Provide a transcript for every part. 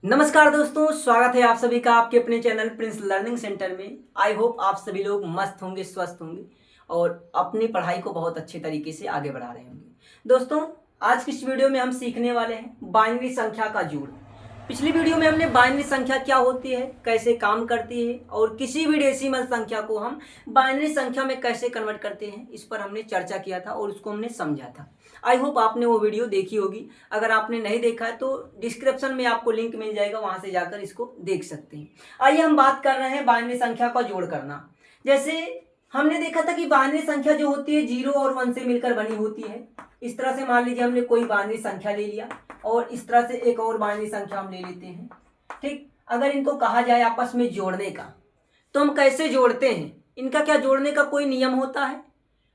नमस्कार दोस्तों, स्वागत है आप सभी का आपके अपने चैनल प्रिंस लर्निंग सेंटर में। आई होप आप सभी लोग मस्त होंगे, स्वस्थ होंगे और अपनी पढ़ाई को बहुत अच्छे तरीके से आगे बढ़ा रहे होंगे। दोस्तों, आज की इस वीडियो में हम सीखने वाले हैं बाइनरी संख्या का जोड़। पिछली वीडियो में हमने बाइनरी संख्या क्या होती है, कैसे काम करती है और किसी भी डेसिमल संख्या को हम बाइनरी संख्या में कैसे कन्वर्ट करते हैं, इस पर हमने चर्चा किया था और उसको हमने समझा था। आई होप आपने वो वीडियो देखी होगी। अगर आपने नहीं देखा है तो डिस्क्रिप्शन में आपको लिंक मिल जाएगा, वहां से जाकर इसको देख सकते हैं। आइए हम बात कर रहे हैं बाइनरी संख्या का जोड़ करना। जैसे हमने देखा था कि बाइनरी संख्या जो होती है 0 और 1 से मिलकर बनी होती है। इस तरह से मान लीजिए हमने कोई बाइनरी संख्या ले लिया और इस तरह से एक और बाइनरी संख्या हम ले लेते हैं। ठीक, अगर इनको कहा जाए आपस में जोड़ने का तो हम कैसे जोड़ते हैं? इनका क्या जोड़ने का कोई नियम होता है?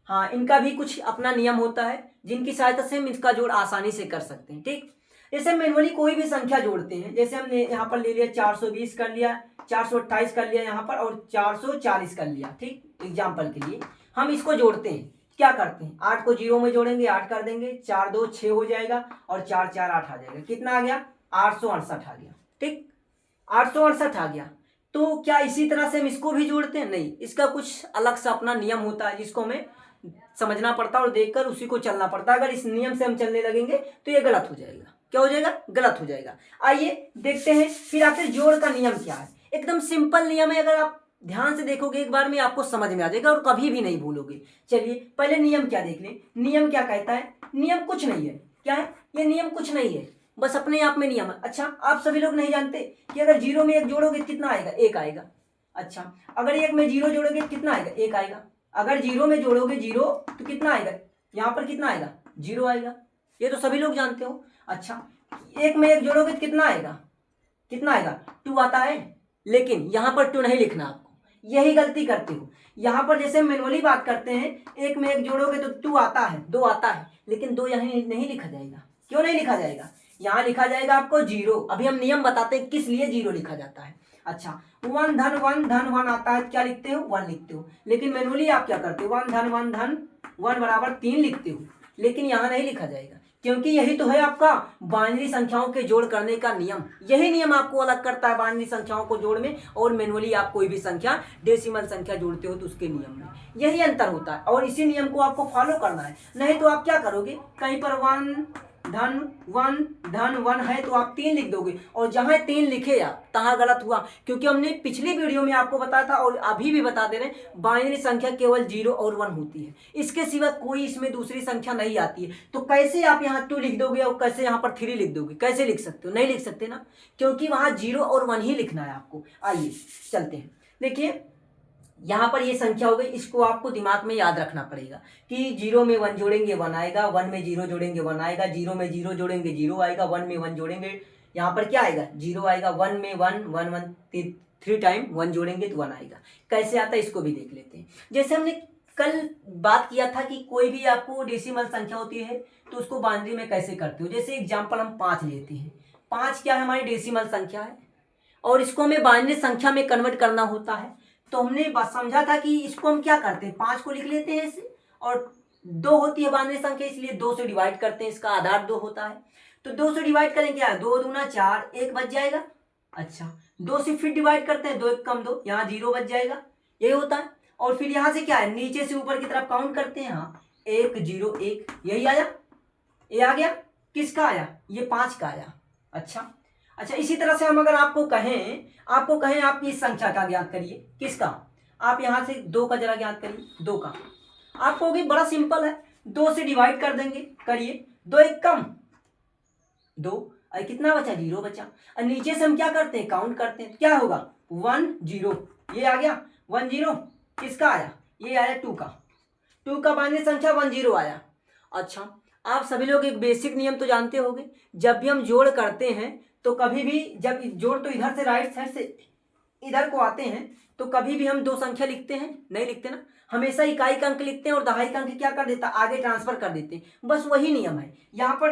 हाँ, इनका भी कुछ अपना नियम होता है जिनकी सहायता से हम इसका जोड़ आसानी से कर सकते हैं। ठीक, जैसे मैनुअली कोई भी संख्या जोड़ते हैं, जैसे हमने यहाँ पर ले लिया 420 कर लिया, 428 कर लिया यहाँ पर और 440 कर लिया। ठीक, एग्जाम्पल के लिए हम इसको जोड़ते हैं। क्या करते हैं? 8 को 0 में जोड़ेंगे, 8 कर देंगे, 4 2 6 हो जाएगा और 4 4 8 आ जाएगा। कितना आ गया? 868 आ गया। ठीक, 868 आ गया। तो क्या इसी तरह से हम इसको भी जोड़ते हैं? नहीं, इसका कुछ अलग सा अपना नियम होता है जिसको हमें समझना पड़ता है और देखकर उसी को चलना पड़ता है। अगर इस नियम से हम चलने लगेंगे तो ये गलत हो जाएगा। क्या हो जाएगा? गलत हो जाएगा। आइए देखते हैं फिर आखिर जोड़ का नियम क्या है। एकदम सिंपल नियम है, अगर आप ध्यान से देखोगे एक बार में आपको समझ में आ जाएगा और कभी भी नहीं भूलोगे। चलिए पहले नियम क्या देख लें। नियम क्या कहता है? नियम कुछ नहीं है। क्या है ये? नियम कुछ नहीं है, बस अपने आप में नियम है। अच्छा, आप सभी लोग नहीं जानते कि अगर 0 में 1 जोड़ोगे कितना आएगा? 1 आएगा। अच्छा, अगर 1 में 0 जोड़ोगे कितना आएगा? 1 आएगा। अगर 0 में जोड़ोगे 0 तो कितना आएगा? यहाँ पर कितना आएगा? 0 आएगा। ये तो सभी लोग जानते हो। अच्छा, 1 में 1 जोड़ोगे तो कितना आएगा? कितना आएगा? 2 आता है। लेकिन यहाँ पर 2 नहीं लिखना आपको, यही गलती करते हो। यहाँ पर जैसे मैनुअली बात करते हैं, 1 में 1 जोड़ोगे तो 2 आता है, 2 आता है, लेकिन 2 यहाँ नहीं लिखा जाएगा। क्यों नहीं लिखा जाएगा? यहाँ लिखा जाएगा आपको 0। अभी हम नियम बताते हैं किस लिए 0 लिखा जाता है। अच्छा, 1 धन 1 धन 1 आता है, क्या लिखते हो? 1 लिखते हो। लेकिन मैनुअली आप क्या करते हो? 1 धन 1 धन 1 बराबर 3 लिखते हो। लेकिन यहाँ नहीं लिखा जाएगा क्योंकि यही तो है आपका बाइनरी संख्याओं के जोड़ करने का नियम। यही नियम आपको अलग करता है बाइनरी संख्याओं को जोड़ में और मैनुअली आप कोई भी संख्या डेसिमल संख्या जोड़ते हो तो उसके नियम में यही अंतर होता है और इसी नियम को आपको फॉलो करना है। नहीं तो आप क्या करोगे? कहीं पर 1 धन 1 है तो आप 3 लिख दोगे और जहां 3 लिखे या तहां गलत हुआ। क्योंकि हमने पिछली वीडियो में आपको बताया था और अभी भी बता दे रहे हैं, बाइनरी संख्या केवल 0 और 1 होती है, इसके सिवा कोई इसमें दूसरी संख्या नहीं आती है। तो कैसे आप यहाँ 2 लिख दोगे और कैसे यहाँ पर 3 लिख दोगे? कैसे लिख सकते हो? नहीं लिख सकते ना, क्योंकि वहां 0 और 1 ही लिखना है आपको। आइए चलते हैं। देखिए यहाँ पर ये संख्या हो गई, इसको आपको दिमाग में याद रखना पड़ेगा कि 0 में 1 जोड़ेंगे 1 आएगा, 1 में 0 जोड़ेंगे 1 आएगा, 0 में 0 जोड़ेंगे 0 आएगा, 1 में 1 जोड़ेंगे यहाँ पर क्या आएगा? 0 आएगा। 1 में 1 3 टाइम 1 जोड़ेंगे तो 1 आएगा। कैसे आता है इसको भी देख लेते हैं। जैसे हमने कल बात किया था कि कोई भी आपको डेसिमल संख्या होती है तो उसको बाइनरी में कैसे करते हो। जैसे एग्जाम्पल हम 5 लेते हैं। 5 क्या है? हमारी डेसिमल संख्या है और इसको हमें बाइनरी संख्या में कन्वर्ट करना होता है। तो हमने बस समझा था कि इसको हम क्या करते हैं, 5 को लिख लेते हैं ऐसे और 2 होती है बाइनरी संख्या, इसलिए 2 से डिवाइड करते हैं। इसका आधार 2 होता है तो 2 से डिवाइड करें, क्या 2 दूना 4, 1 बच जाएगा। अच्छा, 2 से फिर डिवाइड करते हैं, 2 1 कम 2, यहाँ 0 बच जाएगा। यही होता है। और फिर यहाँ से क्या है, नीचे से ऊपर की तरफ काउंट करते हैं। हाँ, 1 0 1, यही आया। ये आ गया। किसका आया? ये 5 का आया। अच्छा, इसी तरह से हम अगर आपको कहें आप इस संख्या का ज्ञात करिए। किसका? आप यहां से 2 का जरा ज्ञात करिए। 2 का आपको होगी, बड़ा सिंपल है, 2 से डिवाइड कर देंगे। करिए, 2 1 कम 2, और कितना बचा? 0 बचा। और नीचे से हम क्या करते हैं? काउंट करते हैं। क्या होगा? 1 0, ये आ गया 1 0। किसका आया? ये आया 2 का। 2 का बाइनरी संख्या 1 0 आया। अच्छा, आप सभी लोग एक बेसिक नियम तो जानते होंगे, जब भी हम जोड़ करते हैं तो कभी भी जब जोड़ तो इधर से राइट साइड से इधर को आते हैं तो कभी भी हम 2 संख्या लिखते हैं? नहीं लिखते ना, हमेशा इकाई का अंक लिखते हैं और दहाई का अंक क्या कर देता? आगे ट्रांसफर कर देते हैं। बस वही नियम है। यहाँ पर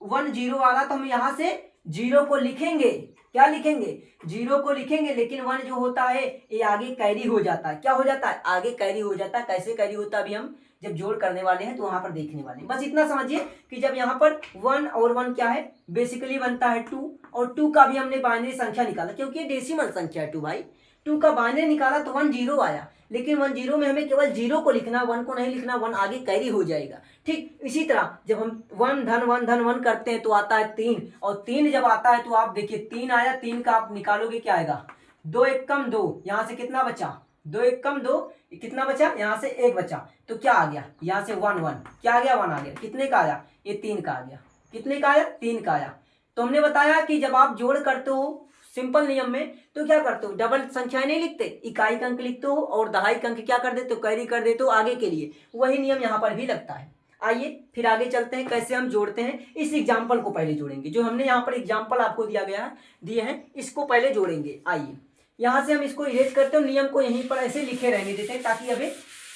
1 0 आ रहा तो हम यहाँ से 0 को लिखेंगे। क्या लिखेंगे? 0 को लिखेंगे, लेकिन 1 जो होता है ये आगे कैरी हो जाता है। क्या हो जाता है? आगे कैरी हो जाता है। कैसे कैरी होता है अभी हम जब जोड़ करने वाले हैं तो वहां पर देखने वाले हैं। बस इतना समझिए कि जब यहाँ पर 1 और 1 क्या है, बेसिकली बनता है 2, और 2 का भी हमने बाइनरी संख्या निकाला क्योंकि ये डेसिमल संख्या है 2 भाई। 2 का बाइनरी निकाला तो 1 0 आया, लेकिन 1 0 में हमें केवल 0 को लिखना, 1 को नहीं लिखना, 1 आगे कैरी हो जाएगा। ठीक इसी तरह जब हम 1 धन 1 धन 1 करते हैं तो आता है 3, और 3 जब आता है तो आप देखिए 3 आया, 3 का आप निकालोगे क्या आएगा, 2 1 कम 2, यहाँ से कितना बचा, 2 1 कम 2, कितना बचा, यहाँ से 1 बचा, तो क्या आ गया, यहाँ से 1 1 क्या आ गया, 1 आ गया। कितने का आया, ये 3 का आ गया। कितने का आया, 3 का आया। तो हमने बताया कि जब आप जोड़ करते हो सिंपल नियम में तो क्या करते हो, डबल संख्याएं नहीं लिखते, इकाई अंक लिखते हो और दहाई अंक क्या कर देते हो, कैरी कर देते हो आगे के लिए। वही नियम यहाँ पर भी लगता है। आइए फिर आगे चलते हैं कैसे हम जोड़ते हैं। इस एग्जाम्पल को पहले जोड़ेंगे, जो हमने यहाँ पर एग्जाम्पल आपको दिए हैं इसको पहले जोड़ेंगे। आइए यहाँ से हम इसको इरेज करते हो, नियम को यहीं पर ऐसे लिखे रहने देते हैं ताकि अभी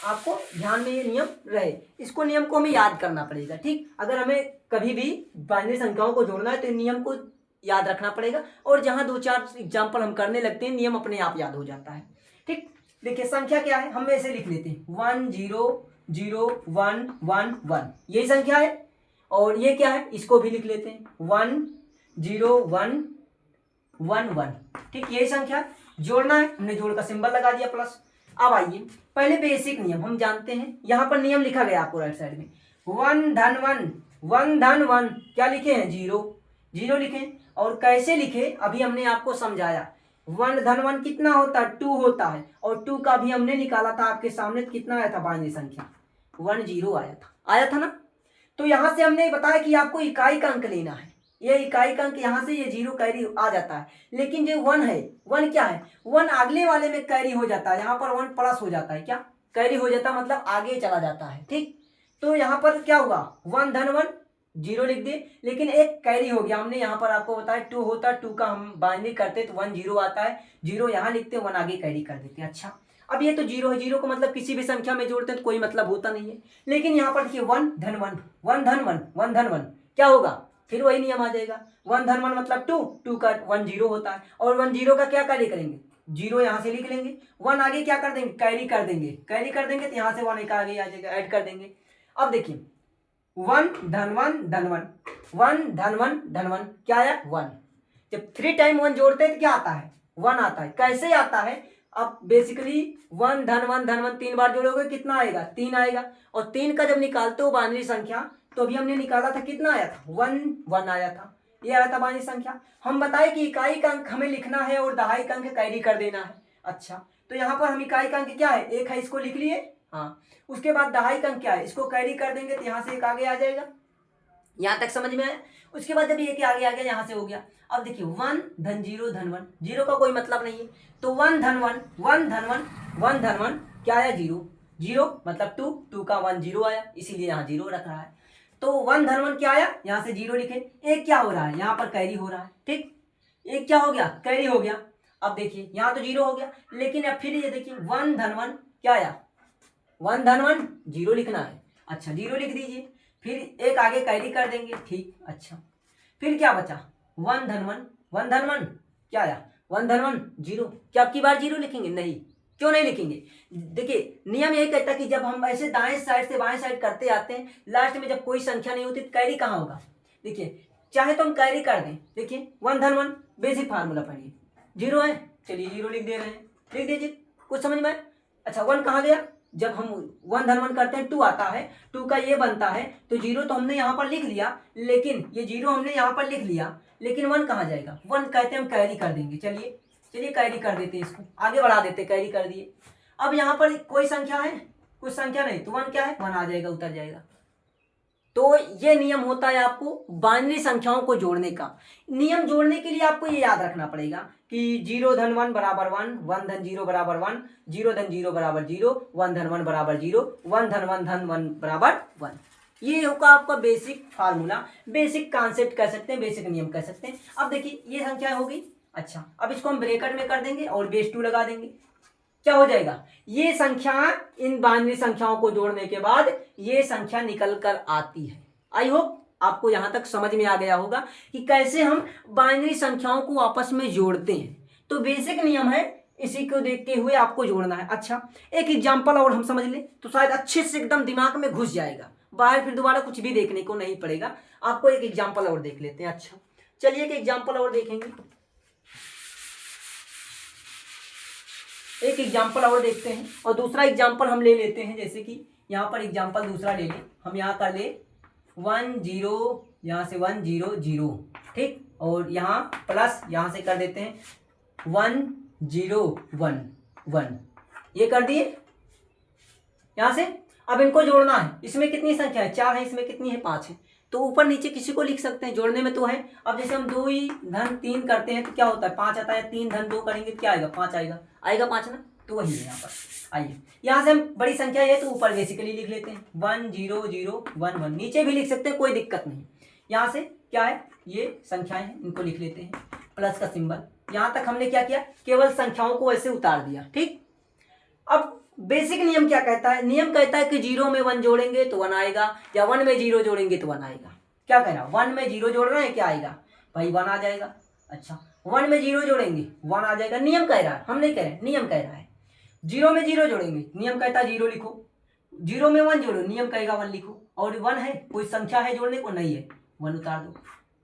आपको ध्यान में ये नियम रहे। इसको नियम को हमें याद करना पड़ेगा। ठीक, अगर हमें कभी भी बाइनरी संख्याओं को जोड़ना है तो नियम को याद रखना पड़ेगा, और जहां 2-4 एग्जाम्पल हम करने लगते हैं नियम अपने आप याद हो जाता है। ठीक, देखिए संख्या क्या है, हम ऐसे लिख लेते हैं 1 0 0 1 1 1, यही संख्या है। और ये क्या है, इसको भी लिख लेते हैं 1 0 1 1 1। ठीक, यही संख्या जोड़ना है, हमने जोड़ का सिंबल लगा दिया प्लस। अब आइए पहले बेसिक नियम हम जानते हैं, यहाँ पर नियम लिखा गया आपको राइट साइड में, 1 धन 1 धन 1 क्या लिखे हैं, 0 0 लिखे। और कैसे लिखे अभी हमने आपको समझाया, 1 धन 1 कितना होता है, 2 होता है, और 2 का भी हमने निकाला था आपके सामने, कितना आया था बाइनरी संख्या 1 0 आया था ना। तो यहाँ से हमने बताया कि आपको इकाई का अंक लेना है, ये इकाई का अंक यहाँ से ये 0 कैरी आ जाता है, लेकिन जो 1 है, 1 क्या है, 1 अगले वाले में कैरी हो जाता है, यहाँ पर 1 प्लस हो जाता है, क्या कैरी हो जाता है मतलब आगे चला जाता है। ठीक, तो यहाँ पर क्या हुआ, 1 धन 1 0 लिख दिए, लेकिन एक कैरी हो गया। हमने यहाँ पर आपको बताया 2 होता है, 2 का हम बाइनरी करते तो 1 0 आता है, 0 यहाँ लिखते 1 आगे कैरी कर देते। अच्छा, अब ये तो 0 है, 0 को मतलब किसी भी संख्या में जोड़ते हैं तो कोई मतलब होता नहीं है, लेकिन यहाँ पर देखिए 1 धन 1 1 धन 1 1 धन 1 क्या होगा, फिर वही नियम आ जाएगा, 1 धन 1 मतलब 2, 2 का 1 0 होता है, और 1 0 का क्या कैरी करेंगे, 0 यहाँ से लिख लेंगे, 1 आगे क्या कर देंगे, कैरी कर देंगे, कैरी कर देंगे तो यहाँ से 1 एक आगे आ जाएगा, ऐड कर देंगे। अब देखिए 1 धन 1 धन 1 1 धन 1 धन 1 क्या आया, 1। जब 3 टाइम 1 जोड़ते हैं तो क्या आता है, 1 आता है। कैसे आता है, अब बेसिकली 1 धन 1 धन 1 3 बार जोड़ोगे कितना आएगा, 3 आएगा, और 3 का जब निकालते हो बाइनरी संख्या तो अभी हमने निकाला था कितना आया था, 1 1 आया था, ये आया था बाइनरी संख्या। हम बताए कि इकाई का अंक हमें लिखना है और दहाई का अंक कैरी कर देना है। अच्छा, तो यहाँ पर हम इकाई का अंक क्या है, 1 है, इसको लिख लिए, हाँ। उसके बाद दहाई का अंक क्या है, इसको कैरी कर देंगे तो यहाँ से एक आगे आ जाएगा, यहाँ तक समझ में आया। उसके बाद जब एक आगे आ गया यहाँ से हो गया। अब देखिए 1 धन 0 धन 1, 0 का कोई मतलब नहीं है, तो 1 धन 1 1 धन 1 1 धन 1 क्या आया, 0 0 मतलब 2, 2 का 1 0 आया, इसीलिए यहाँ 0 रख रहा है। तो 1 धन 1 क्या आया, यहाँ से 0 लिखे। एक क्या हो रहा है, यहाँ पर कैरी हो रहा है। ठीक, एक क्या हो गया, कैरी हो गया। अब देखिए यहाँ तो 0 हो गया, लेकिन अब फिर ये देखिए 1 धन 1 क्या आया, 1 धन 1 0 लिखना है। अच्छा, 0 लिख दीजिए, फिर एक आगे कैरी कर देंगे। ठीक, अच्छा, फिर क्या बचा, 1 धन 1 धन 1 क्या आया, 1 धन 1 0। क्या अब की बार 0 लिखेंगे, नहीं, क्यों नहीं लिखेंगे, देखिए नियम यही कहता है कि जब हम ऐसे दाएं साइड से बाएं साइड करते आते हैं, लास्ट में जब कोई संख्या नहीं होती तो कैरी कहाँ होगा। देखिए चाहे तो हम कैरी कर दें, देखिए 1 धन 1 बेसिक फार्मूला पढ़िए, 0 है, चलिए 0 लिख दे रहे हैं, लिख दीजिए, कुछ समझ में आए। अच्छा, 1 कहाँ गया, जब हम 1 धन 1 करते हैं 2 आता है, 2 का ये बनता है, तो 0 तो हमने यहाँ पर लिख लिया, लेकिन ये 0 हमने यहाँ पर लिख लिया, लेकिन 1 कहाँ जाएगा, 1 कहते हैं हम कैरी कर देंगे। चलिए कैरी कर देते हैं, इसको आगे बढ़ा देते, कैरी कर दिए। अब यहाँ पर कोई संख्या है, कुछ संख्या नहीं, तो 1 क्या है, 1 आ जाएगा, उतर जाएगा। तो ये नियम होता है आपको बाइनरी संख्याओं को जोड़ने का। नियम जोड़ने के लिए आपको ये याद रखना पड़ेगा कि 0 धन 1 बराबर 1, 1 धन 0 बराबर 1, 0 धन 0 बराबर 0, 1 धन 1 बराबर 0, 1 धन 1 धन 1 बराबर 1। ये होगा आपका बेसिक फार्मूला, बेसिक कॉन्सेप्ट कह सकते हैं, बेसिक नियम कह सकते हैं। अब देखिए ये संख्या हो गई। अच्छा, अब इसको हम ब्रैकेट में कर देंगे और बेस 2 लगा देंगे, क्या हो जाएगा, ये संख्या इन बाइनरी संख्याओं को जोड़ने के बाद ये संख्या निकल कर आती है। आई होप आपको यहां तक समझ में आ गया होगा कि कैसे हम बाइनरी संख्याओं को आपस में जोड़ते हैं। तो बेसिक नियम है इसी को देखते हुए आपको जोड़ना है। अच्छा, एक एग्जाम्पल और हम समझ लें तो शायद अच्छे से एकदम दिमाग में घुस जाएगा, बाहर फिर दोबारा कुछ भी देखने को नहीं पड़ेगा। आपको एक एग्जाम्पल और देख लेते हैं। अच्छा चलिए एक एग्जाम्पल और देखेंगे, एक एग्जाम्पल और देखते हैं और दूसरा एग्जाम्पल हम ले लेते हैं। जैसे कि यहाँ पर एग्जाम्पल दूसरा ले लें, हम यहाँ कर ले 1 0, यहाँ से 1 0 0, ठीक, और यहाँ प्लस यहाँ से कर देते हैं 1 0 1 1, ये कर दिए यहाँ से। अब इनको जोड़ना है, इसमें कितनी संख्या है 4 है, इसमें कितनी है 5 है, तो ऊपर नीचे किसी को लिख सकते हैं, जोड़ने में तो है। अब जैसे हम 2 ही धन 3 करते हैं तो क्या होता है 5 आता है, 3 धन 2 करेंगे तो क्या आएगा 5 आएगा, आएगा 5 ना, तो वही है यहाँ पर। आइए यहाँ से हम बड़ी संख्या है तो ऊपर बेसिकली लिख लेते हैं 1 0 0 1 1, नीचे भी लिख सकते हैं कोई दिक्कत नहीं। यहाँ से क्या है ये संख्याएं हैं, इनको लिख लेते हैं प्लस का सिंबल। यहाँ तक हमने क्या किया, केवल संख्याओं को ऐसे उतार दिया, ठीक। अब बेसिक नियम क्या कहता है, नियम कहता है कि 0 में 1 जोड़ेंगे तो 1 आएगा, या 1 में 0 जोड़ेंगे तो 1 आएगा। क्या कह रहा है, 1 में 0 जोड़ रहे हैं, क्या आएगा भाई 1 आ जाएगा। अच्छा 1 में 0 जोड़ेंगे 1 आ जाएगा, नियम कह रहा है, हम नहीं कह रहे, नियम कह रहा है। 0 में 0 जोड़ेंगे, नियम कहता है 0 लिखो, 0 में 1 जोड़ो, नियम कहेगा 1 लिखो, और 1 है कोई संख्या है जोड़ने को, नहीं है 1 उतार दो।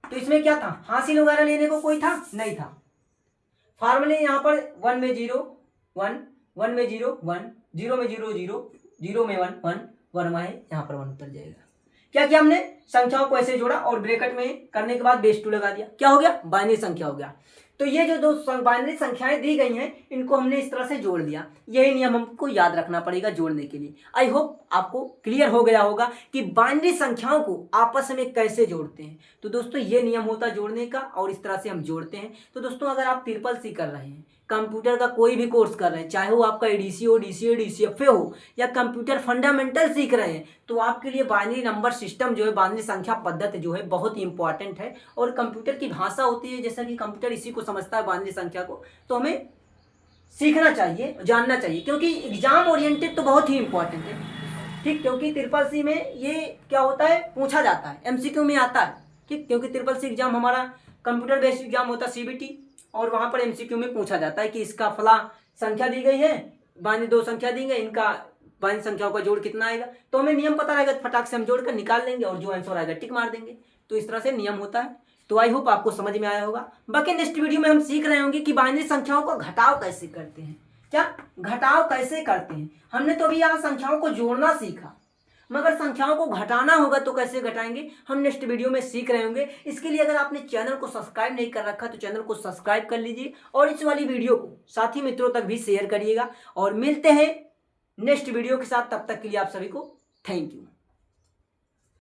तो इसमें क्या था, हासिल वगैरह लेने को कोई था नहीं था, फार्मूले यहाँ पर 1 में 0 1, 1 में 0 1, 0 में 0 0, 0 में 1 1, 1 में है यहाँ पर 1 उतर जाएगा। क्या किया हमने, संख्याओं को ऐसे जोड़ा और ब्रैकेट में करने के बाद बेस 2 लगा दिया, क्या हो गया बाइनरी संख्या हो गया। तो ये जो दो बाइनरी संख्याएं दी गई हैं इनको हमने इस तरह से जोड़ दिया, यही नियम हमको याद रखना पड़ेगा जोड़ने के लिए। आई होप आपको क्लियर हो गया होगा कि बाइनरी संख्याओं को आपस में कैसे जोड़ते हैं। तो दोस्तों ये नियम होता है जोड़ने का और इस तरह से हम जोड़ते हैं। तो दोस्तों अगर आप CCC कर रहे हैं, कंप्यूटर का कोई भी कोर्स कर रहे हैं, चाहे वो आपका ADC हो, DCA, DCFA हो, या कंप्यूटर फंडामेंटल सीख रहे हैं, तो आपके लिए बाइनरी नंबर सिस्टम जो है, बाइनरी संख्या पद्धति जो है बहुत ही इंपॉर्टेंट है। और कंप्यूटर की भाषा होती है, जैसा कि कंप्यूटर इसी को समझता है बाइनरी संख्या को, तो हमें सीखना चाहिए, जानना चाहिए, क्योंकि एग्जाम ओरिएंटेड तो बहुत ही इंपॉर्टेंट है, ठीक। क्योंकि CCC में ये क्या होता है, पूछा जाता है, MCQ में आता है, ठीक। क्योंकि CCC एग्जाम हमारा कंप्यूटर बेस्ड एग्जाम होता है, CBT, और वहाँ पर MCQ में पूछा जाता है कि इसका फला संख्या दी गई है, बाइनरी 2 संख्या दी गई, इनका बाइनरी संख्याओं का जोड़ कितना आएगा, तो हमें नियम पता रहेगा, फटाक से हम जोड़ कर निकाल लेंगे और जो आंसर आएगा टिक मार देंगे। तो इस तरह से नियम होता है। तो आई होप आपको समझ में आया होगा। बाकी नेक्स्ट वीडियो में हम सीख रहे होंगे कि बाइनरी संख्याओं को घटाव कैसे करते हैं, क्या घटाव कैसे करते हैं। हमने तो अभी यहाँ संख्याओं को जोड़ना सीखा, मगर संख्याओं को घटाना होगा तो कैसे घटाएंगे, हम नेक्स्ट वीडियो में सीख रहे होंगे। इसके लिए अगर आपने चैनल को सब्सक्राइब नहीं कर रखा तो चैनल को सब्सक्राइब कर लीजिए और इस वाली वीडियो को साथी मित्रों तक भी शेयर करिएगा। और मिलते हैं नेक्स्ट वीडियो के साथ, तब तक के लिए आप सभी को थैंक यू।